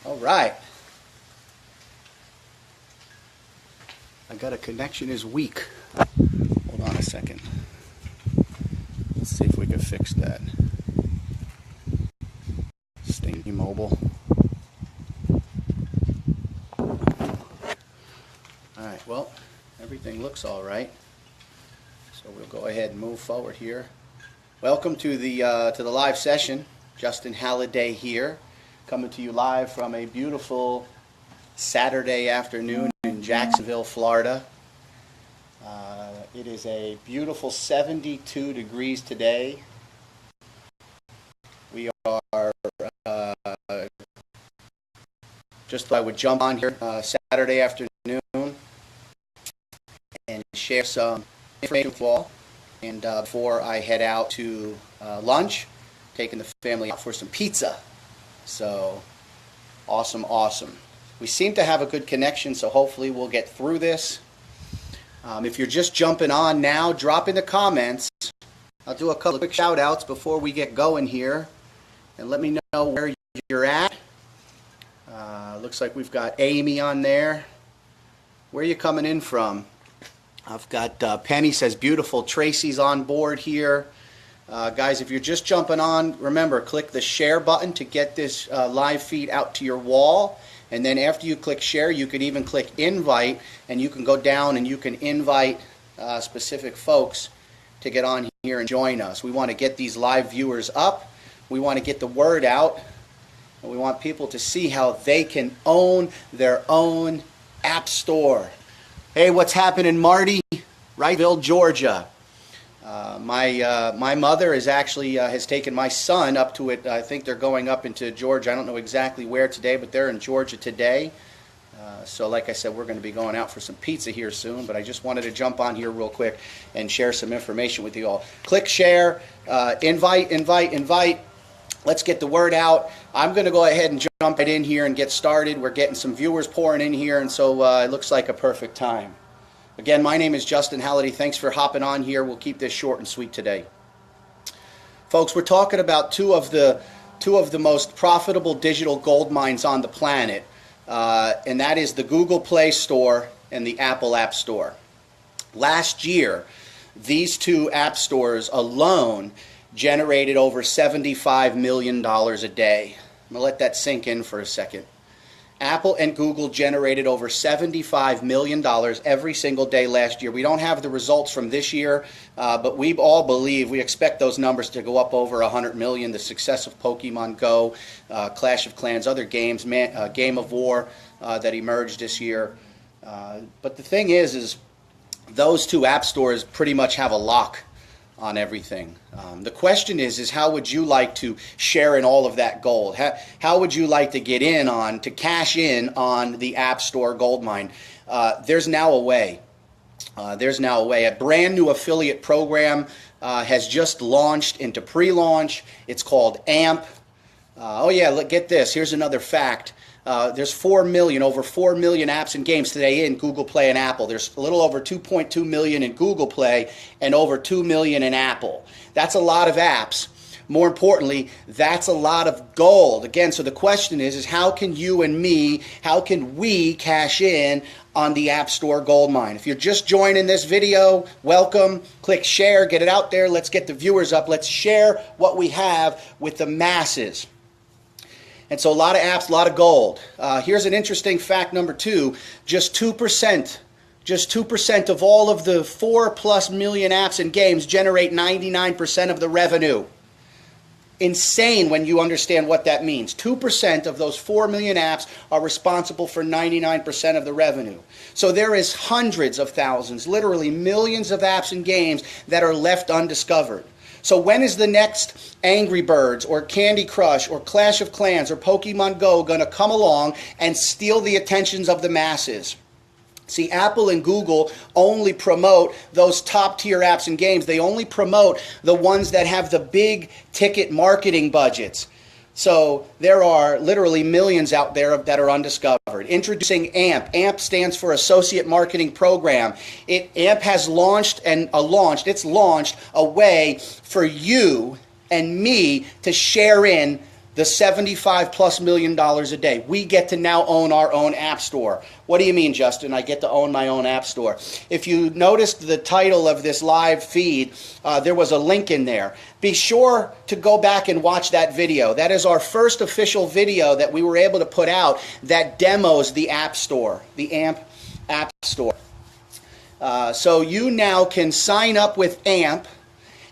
All right. I got a connection is weak. Hold on a second. Let's see if we can fix that. Stay mobile. All right, well, everything looks all right. So we'll go ahead and move forward here. Welcome to the live session. Justin Halliday here, coming to you live from a beautiful Saturday afternoon in Jacksonville, Florida. It is a beautiful 72 degrees today. We are just thought I would jump on here Saturday afternoon and share some information with you all. And before I head out to lunch, taking the family out for some pizza. So awesome, awesome. We seem to have a good connection, so hopefully we'll get through this. If you're just jumping on now, drop in the comments. I'll do a couple of quick shout outs before we get going here. And let me know where you're at. Looks like we've got Amy on there. Where are you coming in from? I've got Penny says beautiful. Tracy's on board here. Guys, if you're just jumping on, remember, click the share button to get this live feed out to your wall. And then after you click share, you can even click invite, and you can go down and you can invite specific folks to get on here and join us. We want to get these live viewers up. We want to get the word out. And we want people to see how they can own their own app store. Hey, what's happening, Marty? Wrightville, Georgia. My mother is actually has taken my son up to it. I think they're going up into Georgia. I don't know exactly where today, but they're in Georgia today. So like I said, we're going to be going out for some pizza here soon, but I just wanted to jump on here real quick and share some information with you all. Click share, invite. Let's get the word out. I'm going to go ahead and jump right in here and get started. We're getting some viewers pouring in here, and so it looks like a perfect time. Again, my name is Justin Halliday. Thanks for hopping on here. We'll keep this short and sweet today. Folks, we're talking about two of the most profitable digital gold mines on the planet, and that is the Google Play Store and the Apple App Store. Last year, these two app stores alone generated over $75 million a day. I'm going to let that sink in for a second. Apple and Google generated over $75 million every single day last year. We don't have the results from this year, but we all believe, we expect those numbers to go up over 100 million. The success of Pokemon Go, Clash of Clans, other games, Game of War that emerged this year. But the thing is those two app stores pretty much have a lock on everything. The question is how would you like to share in all of that gold? How would you like to get in on, to cash in on the App Store gold mine? There's now a way. A brand new affiliate program has just launched into pre-launch. It's called AMP. Oh yeah, look, get this. Here's another fact. There's over 4 million apps and games today in Google Play and Apple. There's a little over 2.2 million in Google Play and over 2 million in Apple. That's a lot of apps. More importantly, that's a lot of gold. Again, so the question is how can you and me, how can we cash in on the App Store gold mine? If you're just joining this video, welcome. Click share, get it out there. Let's get the viewers up. Let's share what we have with the masses. And so a lot of apps, a lot of gold. Here's an interesting fact number 2. Just 2% of all of the 4+ million apps and games generate 99% of the revenue. Insane when you understand what that means. 2% of those 4 million apps are responsible for 99% of the revenue. So there is hundreds of thousands, literally millions of apps and games that are left undiscovered. So when is the next Angry Birds or Candy Crush or Clash of Clans or Pokemon Go going to come along and steal the attentions of the masses? See, Apple and Google only promote those top-tier apps and games. They only promote the ones that have the big ticket marketing budgets. So there are literally millions out there that are undiscovered. Introducing AMP. AMP stands for Associate Marketing Program. AMP has launched a way for you and me to share in the $75+ million a day. We get to now own our own app store. What do you mean, Justin? I get to own my own app store. If you noticed the title of this live feed, there was a link in there. Be sure to go back and watch that video. That is our first official video that we were able to put out that demos the app store, the AMP app store. So you now can sign up with AMP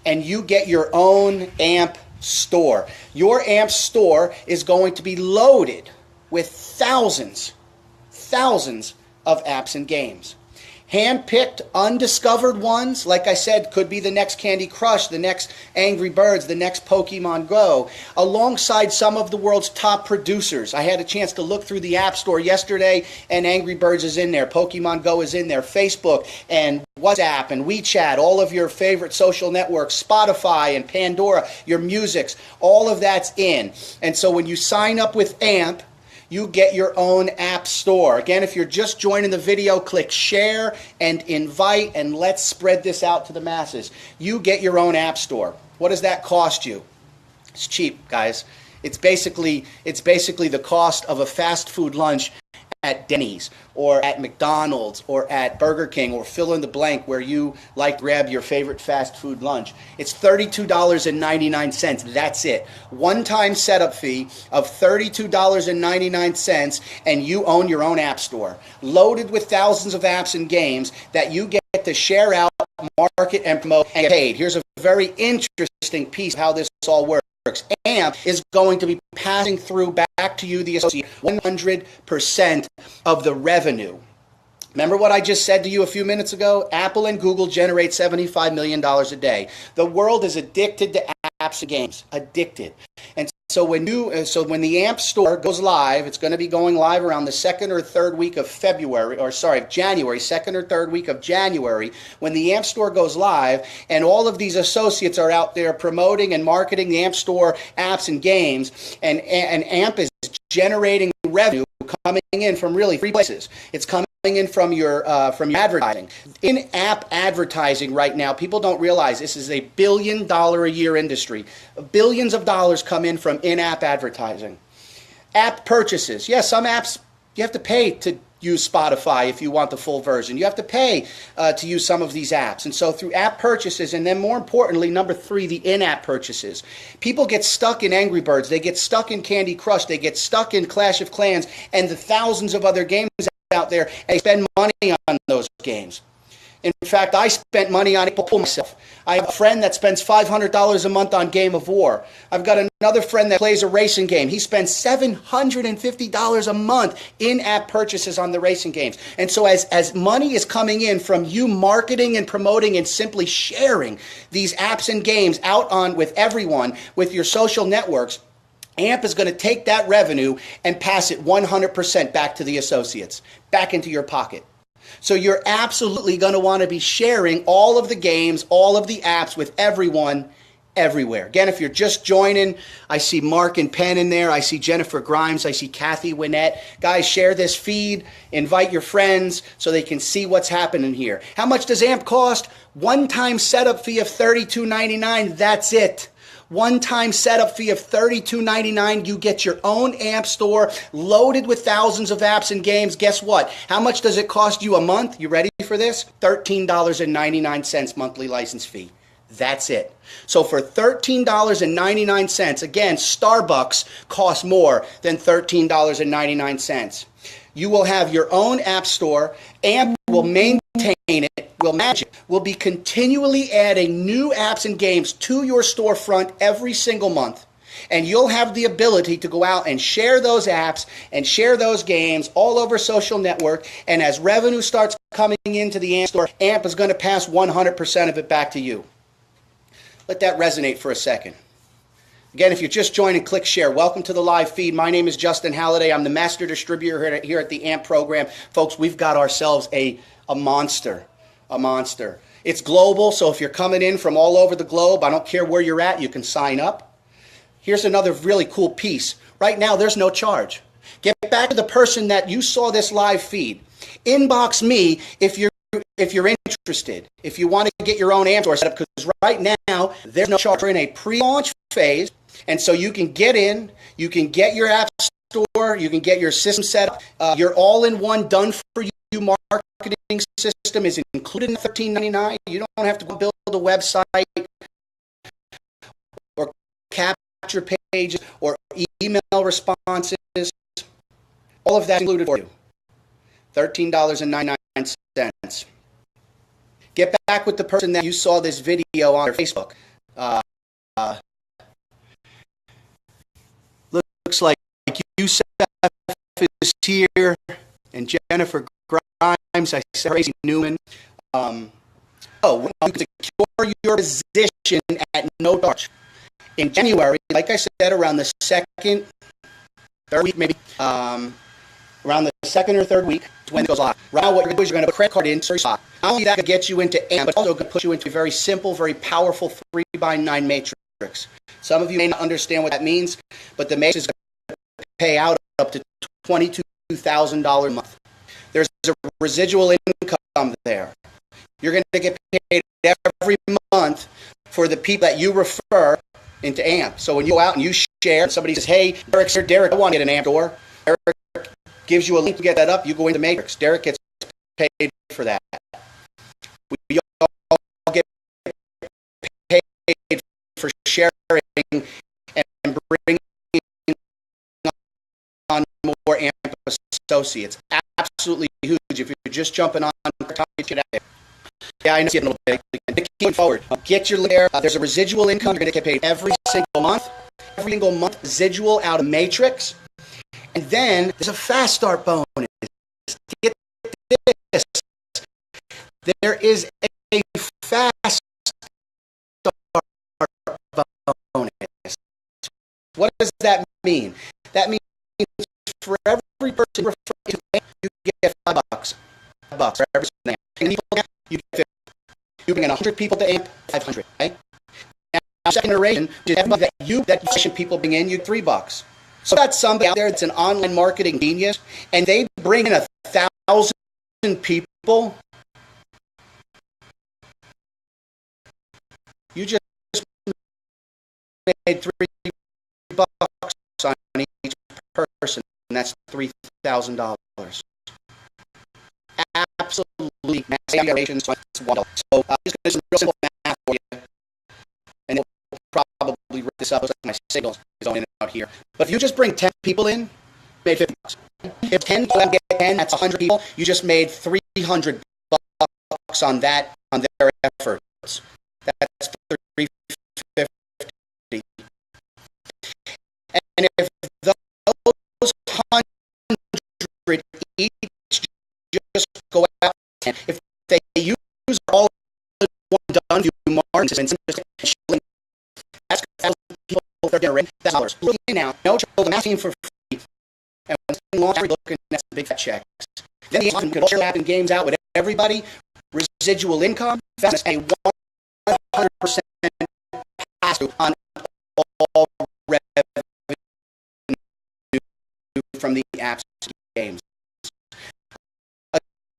and you get your own AMP store. Your AMP store is going to be loaded with thousands of apps and games. Hand-picked, undiscovered ones, like I said, could be the next Candy Crush, the next Angry Birds, the next Pokemon Go, alongside some of the world's top producers. I had a chance to look through the App Store yesterday, and Angry Birds is in there, Pokemon Go is in there, Facebook and WhatsApp and WeChat, all of your favorite social networks, Spotify and Pandora, your musics, all of that's in. And so when you sign up with AMP, you get your own app store. Again, if you're just joining the video, click share and invite, and let's spread this out to the masses. You get your own app store. What does that cost you? It's cheap, guys. It's basically the cost of a fast food lunch at Denny's or at McDonald's or at Burger King, or fill in the blank where you like to grab your favorite fast food lunch. It's $32.99. That's it. One-time setup fee of $32.99, and you own your own app store, loaded with thousands of apps and games that you get to share out, market, and promote, and get paid. Here's a very interesting piece of how this all works. AMP is going to be passing through back to you, the associate, 100% of the revenue. Remember what I just said to you a few minutes ago? Apple and Google generate $75 million a day. The world is addicted to apps and games. Addicted. And so when the AMP store goes live, it's going to be going live around the second or third week of January, second or third week of January, when the AMP store goes live, and all of these associates are out there promoting and marketing the AMP store apps and games, and AMP is generating revenue coming in from really three places. It's coming in from your advertising. In-app advertising right now, people don't realize this is a $1 billion a year industry. Billions of dollars come in from in-app advertising. App purchases. Yes, some apps you have to pay to use Spotify if you want the full version. You have to pay to use some of these apps. And so through app purchases, and then more importantly, number 3, the in-app purchases. People get stuck in Angry Birds. They get stuck in Candy Crush. They get stuck in Clash of Clans and the thousands of other games out there, and they spend money on those games. In fact, I spent money on it myself. I have a friend that spends $500 a month on Game of War. I've got another friend that plays a racing game. He spends $750 a month in-app purchases on the racing games. And so as money is coming in from you marketing and promoting and simply sharing these apps and games out on with everyone, with your social networks, AMP is going to take that revenue and pass it 100% back to the associates, back into your pocket. So you're absolutely going to want to be sharing all of the games, all of the apps with everyone, everywhere. Again, if you're just joining, I see Mark and Penn in there. I see Jennifer Grimes. I see Kathy Winnett. Guys, share this feed. Invite your friends so they can see what's happening here. How much does AMP cost? One-time setup fee of $32.99. That's it. One-time setup fee of $32.99. You get your own AMP store loaded with thousands of apps and games. Guess what? How much does it cost you a month? You ready for this? $13.99 monthly license fee. That's it. So for $13.99, again, Starbucks costs more than $13.99. You will have your own app store. AMP will maintain it, will manage it, will be continually adding new apps and games to your storefront every single month. And you'll have the ability to go out and share those apps and share those games all over social network. And as revenue starts coming into the AMP store, AMP is going to pass 100% of it back to you. Let that resonate for a second. Again, if you're just joining, click share. Welcome to the live feed. My name is Justin Halliday. I'm the master distributor here at the AMP program. Folks, we've got ourselves a monster. It's global, so if you're coming in from all over the globe, I don't care where you're at, you can sign up. Here's another really cool piece. Right now, there's no charge. Get back to the person that you saw this live feed. Inbox me if you're interested, if you want to get your own AMP store set up, because right now, there's no charge. We're in a pre-launch phase. And so you can get in, you can get your app store, you can get your system set up. Your all-in-one done-for-you marketing system is included in $13.99. You don't have to go build a website or capture pages or email responses. All of that included for you. $13.99. Get back with the person that you saw this video on their Facebook. Looks like Youssef is here, and Jennifer Grimes. I said Tracy Newman. You can secure your position at no charge. In January, like I said, around the second, third week, maybe, around the second or third week, when it goes live. Right now, what you're going to do is you're going to put a credit card in, so not only that, get you into AMP, but also going to put you into a very simple, very powerful 3x9 matrix. Some of you may not understand what that means, but the matrix is going to pay out up to $22,000 a month. There's a residual income there. You're going to get paid every month for the people that you refer into AMP. So when you go out and you share, and somebody says, hey, Derek's here, Derek, I want to get an AMP door. Derek gives you a link to get that up. You go into Matrix. Derek gets paid for that. We all get paid for sharing and bringing on more AMP associates. Absolutely huge. If you're just jumping on, get out there. Yeah, I know it's getting a little big. Keep forward. Get your there. There's a residual income. You're going to get paid every single month. Every single month, residual out of Matrix. And then there's a fast start bonus. Get this. There is a fast start bonus. What does that mean? That means for every person you refer to, you get $5. $5 for every person. You get 50. You bring in 100 people to AMP, 500. Right? Now, second iteration, that you people bring in, you $3. So that's somebody out there that's an online marketing genius, and they bring in 1,000 people. You just made $3 on each person, and that's $3,000. Absolutely massive operations. So I'm just going to do some real simple math for you, and we'll probably rip this up. Looks like my signal is going in and out here. But if you just bring 10 people in, you made $50. If 10 people get 10, that's 100 people. You just made $300 on that, on their efforts. That's $350. And if those 100 each just go out, if they use all one done to marketing system, that's people they're generating $1,000. Looking now, no trouble, the math team for free, and when it's been launched, looking at some big fat checks. Then the can share app and games out with everybody. Residual income, that's a 100% pass on all revenue from the apps games.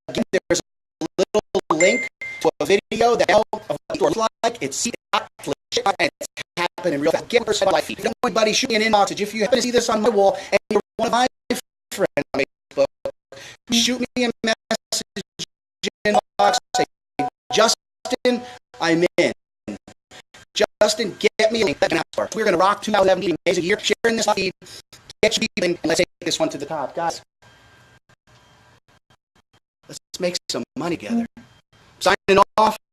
Again, there's a little link to a video that of what it looks like. It's and it's happening in real fast. Get percent life. If you don't know anybody, shoot me an inbox. If you happen to see this on my wall and you're one of my friends on Facebook, shoot me a message inbox. Say, Justin, I'm in. Justin, get me a link. We're going to rock 2017 days a year. Sharing this feed. Get you people in, and let's take this one to the top, guys. Let's make some money together. Signing off.